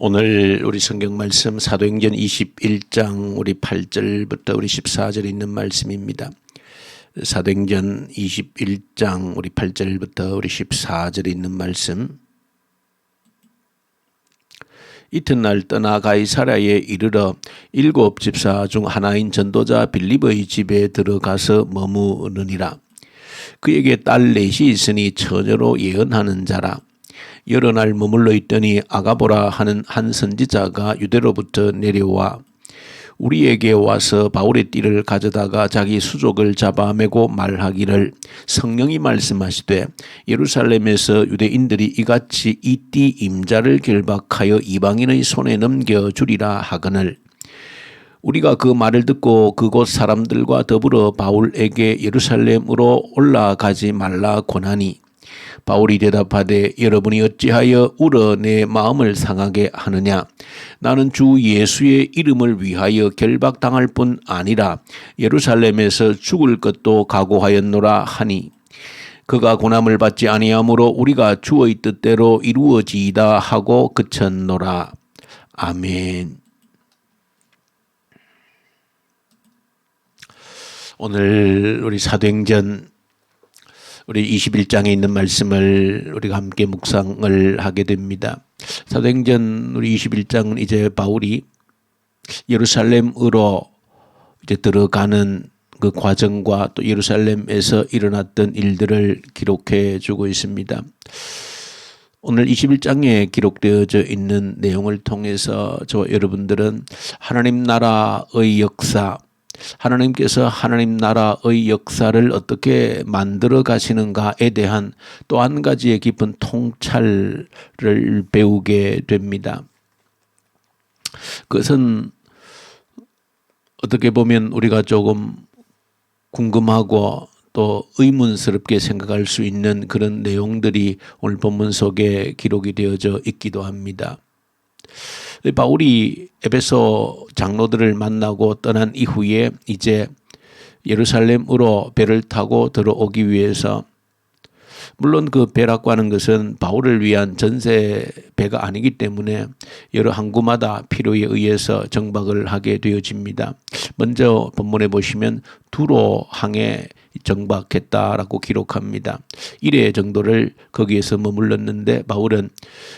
오늘 우리 성경 말씀 사도행전 21장 우리 8절부터 우리 14절 있는 말씀입니다. 사도행전 21장 우리 8절부터 우리 14절 있는 말씀. 이튿날 떠나 가이사랴에 이르러 7 집사 중 하나인 전도자 빌립의 집에 들어가서 머무르니라. 그에게 딸 넷이 있으니 처녀로 예언하는 자라. 여러 날 머물러 있더니 아가보라 하는 한 선지자가 유대로부터 내려와 우리에게 와서 바울의 띠를 가져다가 자기 수족을 잡아매고 말하기를 성령이 말씀하시되 예루살렘에서 유대인들이 이같이 이 띠 임자를 결박하여 이방인의 손에 넘겨주리라 하거늘 우리가 그 말을 듣고 그곳 사람들과 더불어 바울에게 예루살렘으로 올라가지 말라 권하니 바울이 대답하되 여러분이 어찌하여 울어 내 마음을 상하게 하느냐. 나는 주 예수의 이름을 위하여 결박당할 뿐 아니라 예루살렘에서 죽을 것도 각오하였노라 하니 그가 고난을 받지 아니하므로 우리가 주의 뜻대로 이루어지이다 하고 그쳤노라. 아멘. 오늘 우리 사도행전 우리 21장에 있는 말씀을 우리가 함께 묵상을 하게 됩니다. 사도행전 우리 21장은 이제 바울이 예루살렘으로 이제 들어가는 그 과정과 또 예루살렘에서 일어났던 일들을 기록해 주고 있습니다. 오늘 21장에 기록되어져 있는 내용을 통해서 저와 여러분들은 하나님 나라의 역사, 하나님께서 하나님 나라의 역사를 어떻게 만들어 가시는가에 대한 또 한 가지의 깊은 통찰을 배우게 됩니다. 그것은 어떻게 보면 우리가 조금 궁금하고 또 의문스럽게 생각할 수 있는 그런 내용들이 오늘 본문 속에 기록이 되어져 있기도 합니다. 바울이 에베소 장로들을 만나고 떠난 이후에 이제 예루살렘으로 배를 타고 들어오기 위해서 물론 그 배라고 하는 것은 바울을 위한 전세 배가 아니기 때문에 여러 항구마다 필요에 의해서 정박을 하게 되어집니다. 먼저 본문에 보시면 두로항에 정박했다라고 기록합니다. 1회 정도를 거기에서 머물렀는데 바울은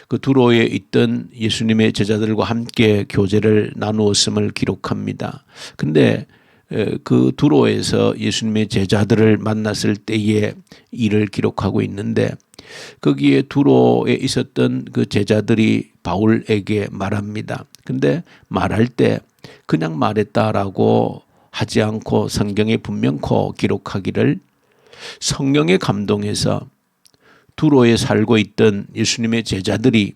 그 두로에 있던 예수님의 제자들과 함께 교제를 나누었음을 기록합니다. 근데 그 두로에서 예수님의 제자들을 만났을 때의 일을 기록하고 있는데 거기에 두로에 있었던 그 제자들이 바울에게 말합니다. 근데 말할 때 그냥 말했다라고 하지 않고 성경에 분명코 기록하기를 성령에 감동해서 두로에 살고 있던 예수님의 제자들이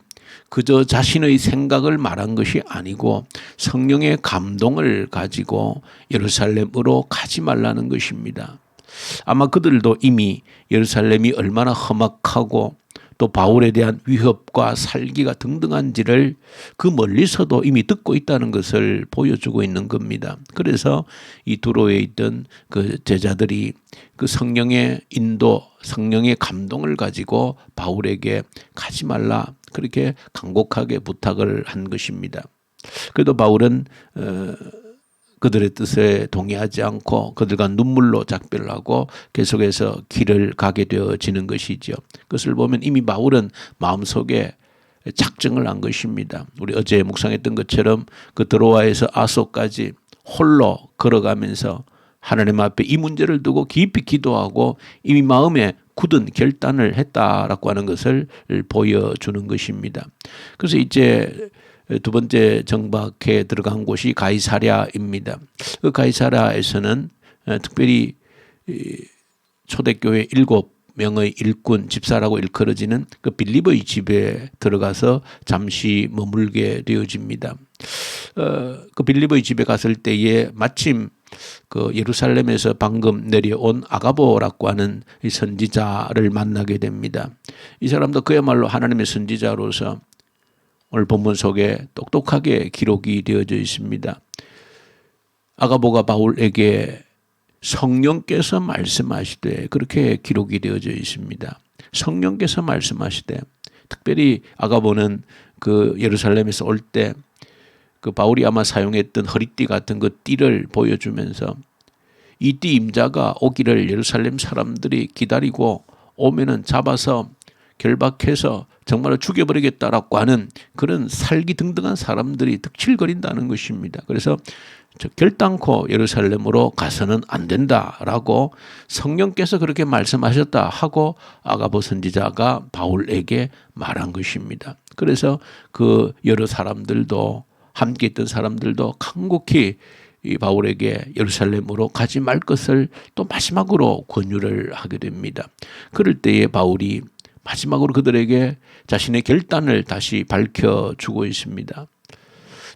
그저 자신의 생각을 말한 것이 아니고 성령의 감동을 가지고 예루살렘으로 가지 말라는 것입니다. 아마 그들도 이미 예루살렘이 얼마나 험악하고 또 바울에 대한 위협과 살기가 등등한지를 그 멀리서도 이미 듣고 있다는 것을 보여주고 있는 겁니다. 그래서 이 두로에 있던 그 제자들이 그 성령의 인도, 성령의 감동을 가지고 바울에게 가지 말라 그렇게 간곡하게 부탁을 한 것입니다. 그래도 바울은 그들의 뜻에 동의하지 않고 그들과 눈물로 작별을 하고 계속해서 길을 가게 되어지는 것이죠. 그것을 보면 이미 바울은 마음속에 작정을 한 것입니다. 우리 어제 묵상했던 것처럼 그 드로아에서 아소까지 홀로 걸어가면서 하나님 앞에 이 문제를 두고 깊이 기도하고 이미 마음에 굳은 결단을 했다라고 하는 것을 보여주는 것입니다. 그래서 이제 두 번째 정박해 들어간 곳이 가이사랴입니다. 그 가이사랴에서는 특별히 초대교회 7명의 일꾼 집사라고 일컬어지는 그 빌립의 집에 들어가서 잠시 머물게 되어집니다. 그 빌립의 집에 갔을 때에 마침 그 예루살렘에서 방금 내려온 아가보라고 하는 이 선지자를 만나게 됩니다. 이 사람도 그야말로 하나님의 선지자로서 오늘 본문 속에 똑똑하게 기록이 되어져 있습니다. 아가보가 바울에게 성령께서 말씀하시되 그렇게 기록이 되어져 있습니다. 성령께서 말씀하시되 특별히 아가보는 그 예루살렘에서 올 때 그 바울이 아마 사용했던 허리띠 같은 그 띠를 보여주면서 이 띠 임자가 오기를 예루살렘 사람들이 기다리고 오면은 잡아서 결박해서 정말로 죽여버리겠다라고 하는 그런 살기등등한 사람들이 득실거린다는 것입니다. 그래서 결단코 예루살렘으로 가서는 안 된다라고 성령께서 그렇게 말씀하셨다 하고 아가보 선지자가 바울에게 말한 것입니다. 그래서 그 여러 사람들도 함께 있던 사람들도 간곡히 이 바울에게 예루살렘으로 가지 말 것을 또 마지막으로 권유를 하게 됩니다. 그럴 때에 바울이 마지막으로 그들에게 자신의 결단을 다시 밝혀주고 있습니다.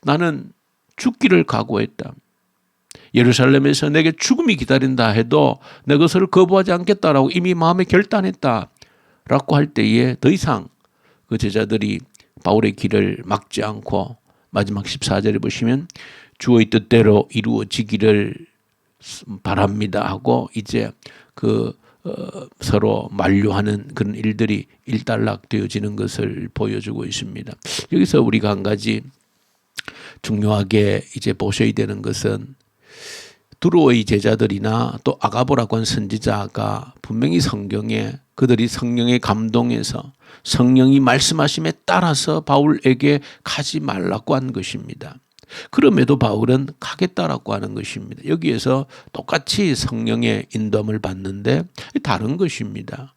나는 죽기를 각오했다. 예루살렘에서 내게 죽음이 기다린다 해도 내 것을 거부하지 않겠다라고 이미 마음에 결단했다 라고 할 때에 더 이상 그 제자들이 바울의 길을 막지 않고 마지막 14절에 보시면 주의 뜻대로 이루어지기를 바랍니다 하고 이제 그 서로 만류하는 그런 일들이 일단락되어지는 것을 보여주고 있습니다. 여기서 우리가 한 가지 중요하게 이제 보셔야 되는 것은 두로의 제자들이나 또 아가보라고 한 선지자가 분명히 성경에 그들이 성령의 감동에서 성령이 말씀하심에 따라서 바울에게 가지 말라고 한 것입니다. 그럼에도 바울은 가겠다라고 하는 것입니다. 여기에서 똑같이 성령의 인도함을 받는데 다른 것입니다.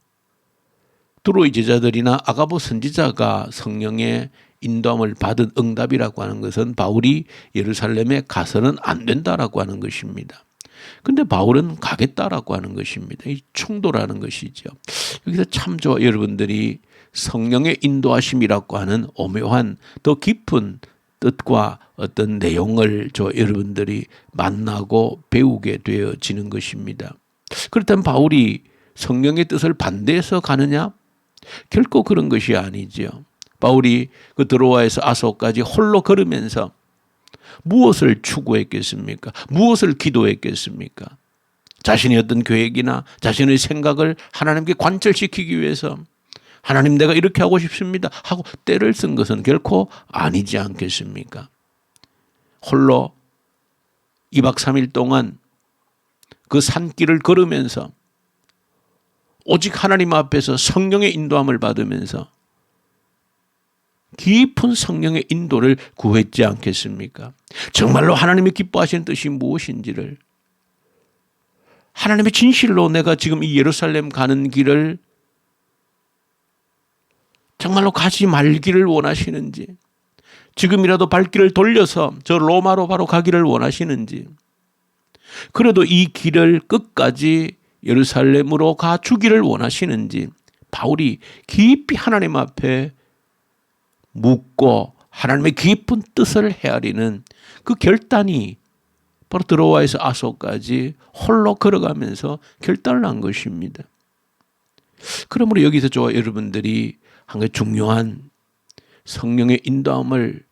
두로의 제자들이나 아가보 선지자가 성령의 인도함을 받은 응답이라고 하는 것은 바울이 예루살렘에 가서는 안 된다라고 하는 것입니다. 근데 바울은 가겠다라고 하는 것입니다. 이 충돌하는 것이죠. 여기서 참 여러분들이 성령의 인도하심이라고 하는 오묘한 더 깊은 뜻과 어떤 내용을 여러분들이 만나고 배우게 되어지는 것입니다. 그렇다면 바울이 성령의 뜻을 반대해서 가느냐? 결코 그런 것이 아니죠. 바울이 그 드로아에서 아소까지 홀로 걸으면서 무엇을 추구했겠습니까? 무엇을 기도했겠습니까? 자신의 어떤 계획이나 자신의 생각을 하나님께 관철시키기 위해서 하나님 내가 이렇게 하고 싶습니다 하고 때를 쓴 것은 결코 아니지 않겠습니까? 홀로 2박 3일 동안 그 산길을 걸으면서 오직 하나님 앞에서 성령의 인도함을 받으면서 깊은 성령의 인도를 구했지 않겠습니까? 정말로 하나님이 기뻐하시는 뜻이 무엇인지를, 하나님의 진실로 내가 지금 이 예루살렘 가는 길을 정말로 가지 말기를 원하시는지, 지금이라도 발길을 돌려서 저 로마로 바로 가기를 원하시는지, 그래도 이 길을 끝까지 예루살렘으로 가 주기를 원하시는지 바울이 깊이 하나님 앞에 묻고 하나님의 깊은 뜻을 헤아리는 그 결단이 바로 드로아에서 아소까지 홀로 걸어가면서 결단을 한 것입니다. 그러므로 여기서 여러분들이 한 가지 중요한 성령의 인도함을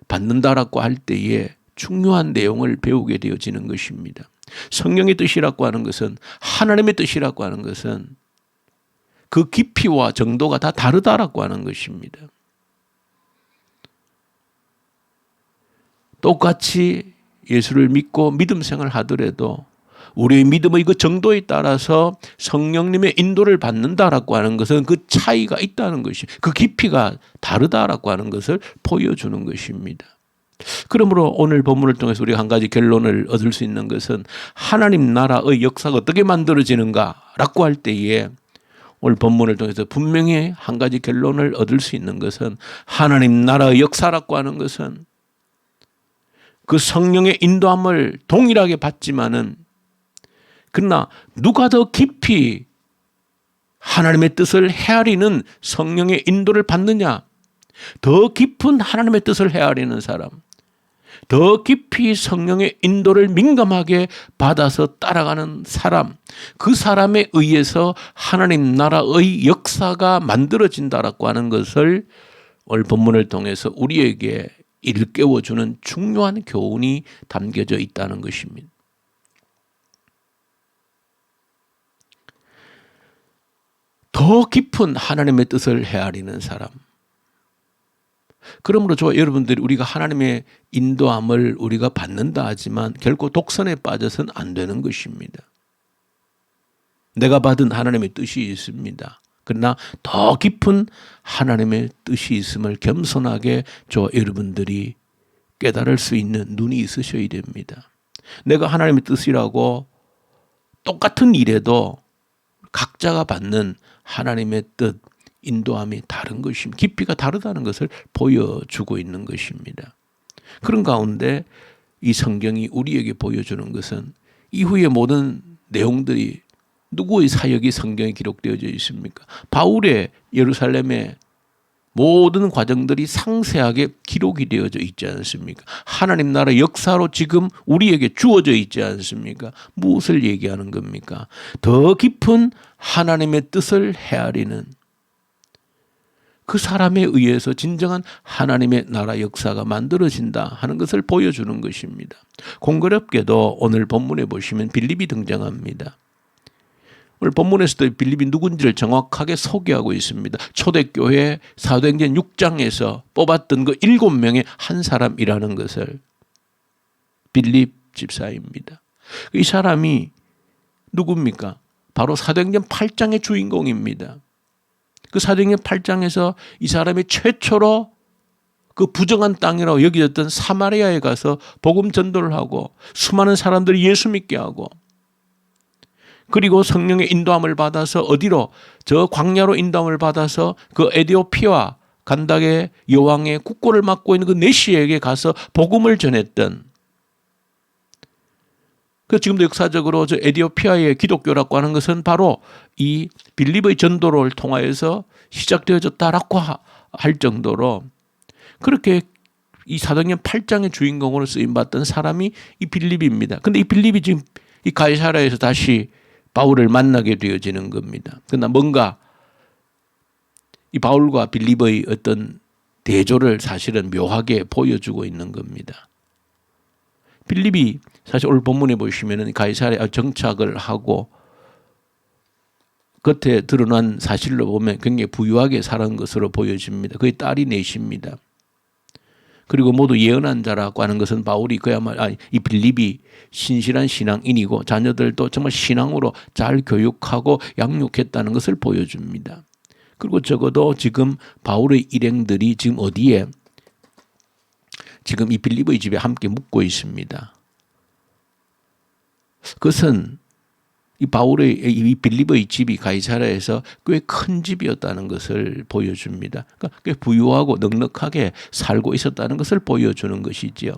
받는다라고 할 때에 중요한 내용을 배우게 되어지는 것입니다. 성령의 뜻이라고 하는 것은, 하나님의 뜻이라고 하는 것은 그 깊이와 정도가 다 다르다라고 하는 것입니다. 똑같이 예수를 믿고 믿음 생활을 하더라도 우리의 믿음의 그 정도에 따라서 성령님의 인도를 받는다라고 하는 것은 그 차이가 있다는 것이, 그 깊이가 다르다라고 하는 것을 보여주는 것입니다. 그러므로 오늘 본문을 통해서 우리가 한 가지 결론을 얻을 수 있는 것은, 하나님 나라의 역사가 어떻게 만들어지는가라고 할 때에 오늘 본문을 통해서 분명히 한 가지 결론을 얻을 수 있는 것은, 하나님 나라의 역사라고 하는 것은 그 성령의 인도함을 동일하게 받지만은, 그러나 누가 더 깊이 하나님의 뜻을 헤아리는 성령의 인도를 받느냐, 더 깊은 하나님의 뜻을 헤아리는 사람, 더 깊이 성령의 인도를 민감하게 받아서 따라가는 사람, 그 사람에 의해서 하나님 나라의 역사가 만들어진다라고 하는 것을 오늘 본문을 통해서 우리에게 일깨워주는 중요한 교훈이 담겨져 있다는 것입니다. 더 깊은 하나님의 뜻을 헤아리는 사람, 그러므로 저와 여러분들이 우리가 하나님의 인도함을 우리가 받는다 하지만 결코 독선에 빠져서는 안 되는 것입니다. 내가 받은 하나님의 뜻이 있습니다. 그러나 더 깊은 하나님의 뜻이 있음을 겸손하게 저와 여러분들이 깨달을 수 있는 눈이 있으셔야 됩니다. 내가 하나님의 뜻이라고 똑같은 일에도 각자가 받는 하나님의 뜻, 인도함이 다른 것입니다. 깊이가 다르다는 것을 보여주고 있는 것입니다. 그런 가운데 이 성경이 우리에게 보여주는 것은 이후의 모든 내용들이 누구의 사역이 성경에 기록되어져 있습니까? 바울의 예루살렘의 모든 과정들이 상세하게 기록이 되어져 있지 않습니까? 하나님 나라 역사로 지금 우리에게 주어져 있지 않습니까? 무엇을 얘기하는 겁니까? 더 깊은 하나님의 뜻을 헤아리는 그 사람에 의해서 진정한 하나님의 나라 역사가 만들어진다 하는 것을 보여주는 것입니다. 공교롭게도 오늘 본문에 보시면 빌립이 등장합니다. 오늘 본문에서도 빌립이 누군지를 정확하게 소개하고 있습니다. 초대교회 사도행전 6장에서 뽑았던 그 7명의 한 사람이라는 것을 빌립 집사입니다. 이 사람이 누굽니까? 바로 사도행전 8장의 주인공입니다. 그 사도행전 8장에서 이 사람이 최초로 그 부정한 땅이라고 여겨졌던 사마리아에 가서 복음 전도를 하고 수많은 사람들이 예수 믿게 하고 그리고 성령의 인도함을 받아서 어디로? 저 광야로 인도함을 받아서 그 에디오피아 간닥의 여왕의 국고를 맡고 있는 그 내시에게 가서 복음을 전했던 그 지금도 역사적으로 저 에디오피아의 기독교라고 하는 것은 바로 이 빌립의 전도를 통하여서 시작되어졌다라고 할 정도로 그렇게 이 사도행전 8장의 주인공으로 쓰임받던 사람이 이 빌립입니다. 그런데 이 빌립이 지금 이 가이사랴에서 다시 바울을 만나게 되어지는 겁니다. 그러나 뭔가 이 바울과 빌립의 어떤 대조를 사실은 묘하게 보여주고 있는 겁니다. 빌립이 사실 오늘 본문에 보시면은 가이사랴에 정착을 하고 겉에 드러난 사실로 보면 굉장히 부유하게 살은 것으로 보여집니다. 그의 딸이 넷입니다. 그리고 모두 예언한 자라고 하는 것은 바울이 그야말로 이 빌립이 신실한 신앙인이고 자녀들도 정말 신앙으로 잘 교육하고 양육했다는 것을 보여줍니다. 그리고 적어도 지금 바울의 일행들이 지금 어디에 지금 이 빌립의 집에 함께 묵고 있습니다. 그것은 이 바울의 이 빌립의 집이 가이사랴에서 꽤 큰 집이었다는 것을 보여줍니다. 그러니까 꽤 부유하고 넉넉하게 살고 있었다는 것을 보여주는 것이지요.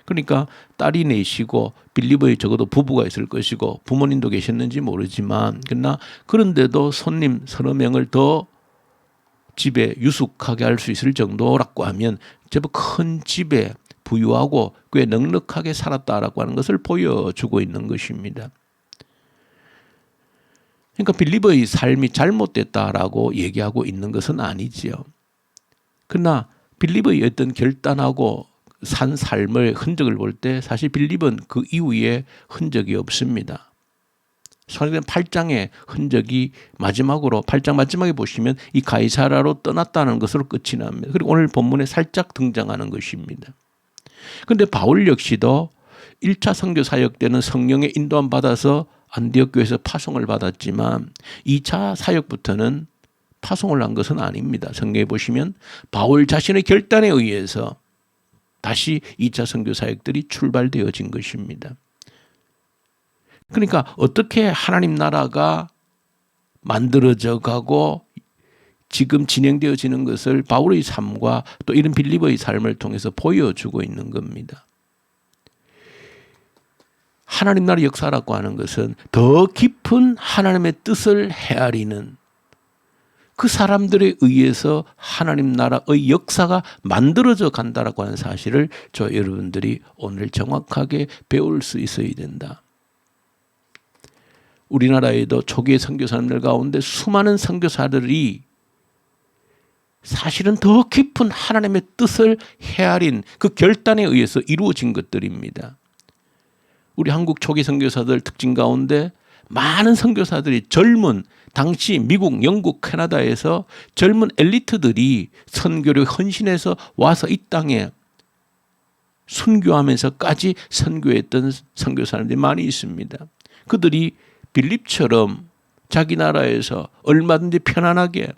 그러니까 딸이 넷이고 빌립의 적어도 부부가 있을 것이고 부모님도 계셨는지 모르지만 그러나 그런데도 손님 서너 명을 더 집에 유숙하게 할 수 있을 정도라고 하면 제법 큰 집에 부유하고 꽤 넉넉하게 살았다라고 하는 것을 보여주고 있는 것입니다. 그러니까 빌립의 삶이 잘못됐다라고 얘기하고 있는 것은 아니지요. 그러나 빌립의 어떤 결단하고 산 삶의 흔적을 볼 때 사실 빌립은 그 이후에 흔적이 없습니다. 사도행전 8장의 흔적이 마지막으로 8장 마지막에 보시면 이 가이사랴로 떠났다는 것으로 끝이 납니다. 그리고 오늘 본문에 살짝 등장하는 것입니다. 그런데 바울 역시도 1차 선교 사역 때는 성령의 인도함 받아서 안디옥 교회에서 파송을 받았지만 2차 사역부터는 파송을 한 것은 아닙니다. 성경에 보시면 바울 자신의 결단에 의해서 다시 2차 선교 사역들이 출발되어진 것입니다. 그러니까 어떻게 하나님 나라가 만들어져 가고 지금 진행되어지는 것을 바울의 삶과 또 이런 빌립의 삶을 통해서 보여주고 있는 겁니다. 하나님 나라 역사라고 하는 것은 더 깊은 하나님의 뜻을 헤아리는 그 사람들에 의해서 하나님 나라의 역사가 만들어져 간다라고 하는 사실을 저 여러분들이 오늘 정확하게 배울 수 있어야 된다. 우리나라에도 초기의 선교사님들 가운데 수많은 선교사들이 사실은 더 깊은 하나님의 뜻을 헤아린 그 결단에 의해서 이루어진 것들입니다. 우리 한국 초기 선교사들 특징 가운데 많은 선교사들이 젊은 당시 미국, 영국, 캐나다에서 젊은 엘리트들이 선교를 헌신해서 와서 이 땅에 순교하면서까지 선교했던 선교사님들이 많이 있습니다. 그들이 빌립처럼 자기 나라에서 얼마든지 편안하게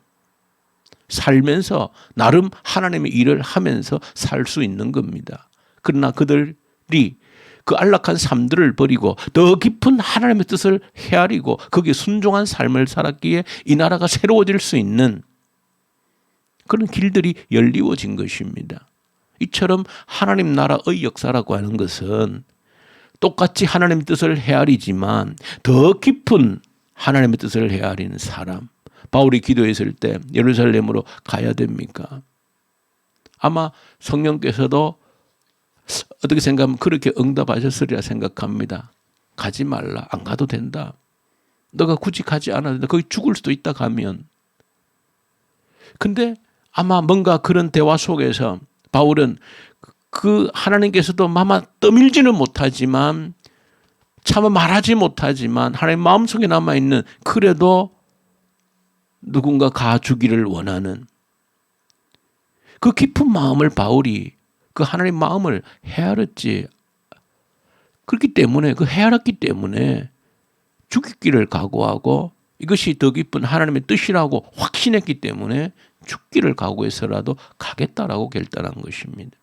살면서 나름 하나님의 일을 하면서 살 수 있는 겁니다. 그러나 그들이 그 안락한 삶들을 버리고 더 깊은 하나님의 뜻을 헤아리고 거기에 순종한 삶을 살았기에 이 나라가 새로워질 수 있는 그런 길들이 열리워진 것입니다. 이처럼 하나님 나라의 역사라고 하는 것은 똑같이 하나님의 뜻을 헤아리지만 더 깊은 하나님의 뜻을 헤아리는 사람. 바울이 기도했을 때 예루살렘으로 가야 됩니까? 아마 성령께서도 어떻게 생각하면 그렇게 응답하셨으리라 생각합니다. 가지 말라. 안 가도 된다. 너가 굳이 가지 않아도 된다. 거기 죽을 수도 있다 가면. 근데 아마 뭔가 그런 대화 속에서 바울은 그 하나님께서도 아마 떠밀지는 못하지만 차마 말하지 못하지만 하나님 마음속에 남아있는 그래도 누군가 가주기를 원하는 그 깊은 마음을 바울이 그 하나님 마음을 헤아렸지. 그렇기 때문에 그 헤아렸기 때문에 죽기를 각오하고 이것이 더 깊은 하나님의 뜻이라고 확신했기 때문에 죽기를 각오해서라도 가겠다라고 결단한 것입니다.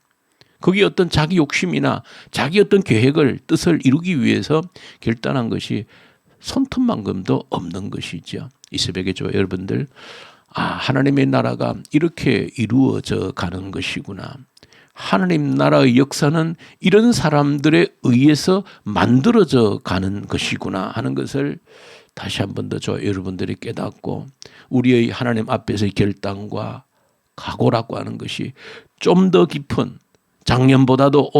거기 어떤 자기 욕심이나 자기 어떤 계획을 뜻을 이루기 위해서 결단한 것이 손톱만큼도 없는 것이죠. 이 새벽에 저 여러분들 하나님의 나라가 이렇게 이루어져 가는 것이구나. 하나님 나라의 역사는 이런 사람들에 의해서 만들어져 가는 것이구나 하는 것을 다시 한 번 더 저 여러분들이 깨닫고 우리의 하나님 앞에서의 결단과 각오라고 하는 것이 좀 더 깊은 작년보다도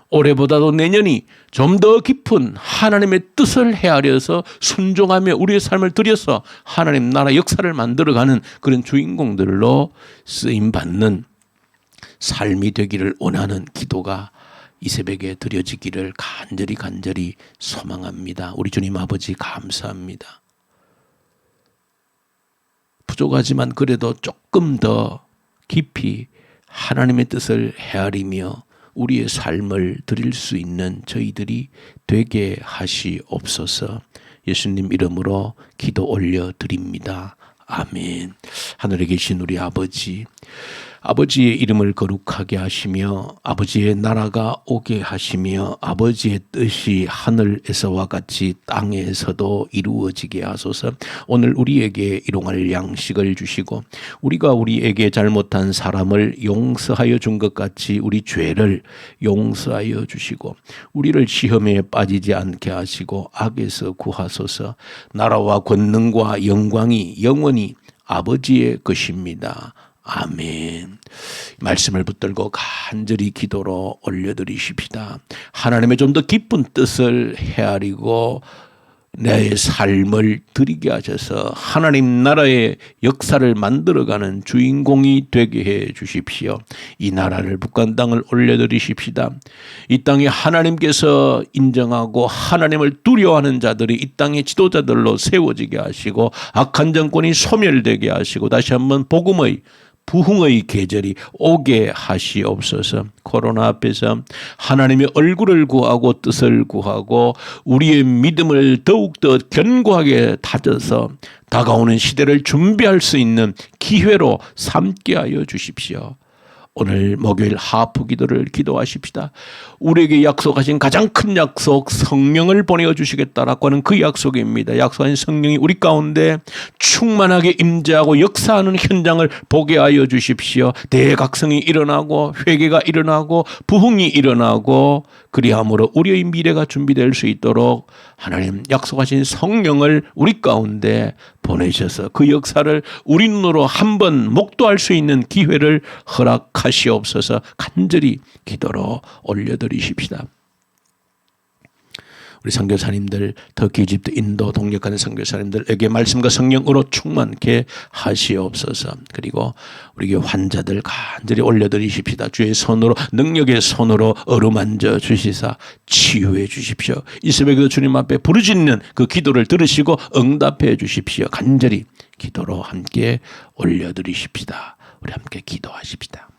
올해보다도 내년이 좀 더 깊은 하나님의 뜻을 헤아려서 순종하며 우리의 삶을 들여서 하나님 나라 역사를 만들어가는 그런 주인공들로 쓰임받는 삶이 되기를 원하는 기도가 이 새벽에 드려지기를 간절히 소망합니다. 우리 주님 아버지 감사합니다. 부족하지만 그래도 조금 더 깊이 하나님의 뜻을 헤아리며 우리의 삶을 드릴 수 있는 저희들이 되게 하시옵소서. 예수님 이름으로 기도 올려드립니다. 아멘. 하늘에 계신 우리 아버지, 아버지의 이름을 거룩하게 하시며 아버지의 나라가 오게 하시며 아버지의 뜻이 하늘에서와 같이 땅에서도 이루어지게 하소서. 오늘 우리에게 일용할 양식을 주시고 우리가 우리에게 잘못한 사람을 용서하여 준 것 같이 우리 죄를 용서하여 주시고 우리를 시험에 빠지지 않게 하시고 악에서 구하소서. 나라와 권능과 영광이 영원히 아버지의 것입니다. 아멘. 말씀을 붙들고 간절히 기도로 올려드리십시다. 하나님의 좀 더 깊은 뜻을 헤아리고 내 삶을 드리게 하셔서 하나님 나라의 역사를 만들어가는 주인공이 되게 해 주십시오. 이 나라를 북한 땅을 올려드리십시다. 이 땅에 하나님께서 인정하고 하나님을 두려워하는 자들이 이 땅의 지도자들로 세워지게 하시고 악한 정권이 소멸되게 하시고 다시 한번 복음의 부흥의 계절이 오게 하시옵소서. 코로나 앞에서 하나님의 얼굴을 구하고 뜻을 구하고 우리의 믿음을 더욱더 견고하게 다져서 다가오는 시대를 준비할 수 있는 기회로 삼게 하여 주십시오. 오늘 목요일 하프 기도를 기도하십시다. 우리에게 약속하신 가장 큰 약속 성령을 보내어 주시겠다라고 하는 그 약속입니다. 약속하신 성령이 우리 가운데 충만하게 임재하고 역사하는 현장을 보게 하여 주십시오. 대각성이 일어나고 회개가 일어나고 부흥이 일어나고 그리함으로 우리의 미래가 준비될 수 있도록 하나님 약속하신 성령을 우리 가운데 보내셔서 그 역사를 우리 눈으로 한번 목도할 수 있는 기회를 허락하시옵소서. 간절히 기도로 올려드리십시다. 우리 선교사님들, 터키, 이집트, 인도 동역하는 선교사님들에게 말씀과 성령으로 충만케 하시옵소서. 그리고 우리 환자들 간절히 올려드리십시다. 주의 손으로, 능력의 손으로 어루만져 주시사 치유해 주십시오. 이 새벽에도 주님 앞에 부르짖는 그 기도를 들으시고 응답해 주십시오. 간절히 기도로 함께 올려드리십시다. 우리 함께 기도하십시다.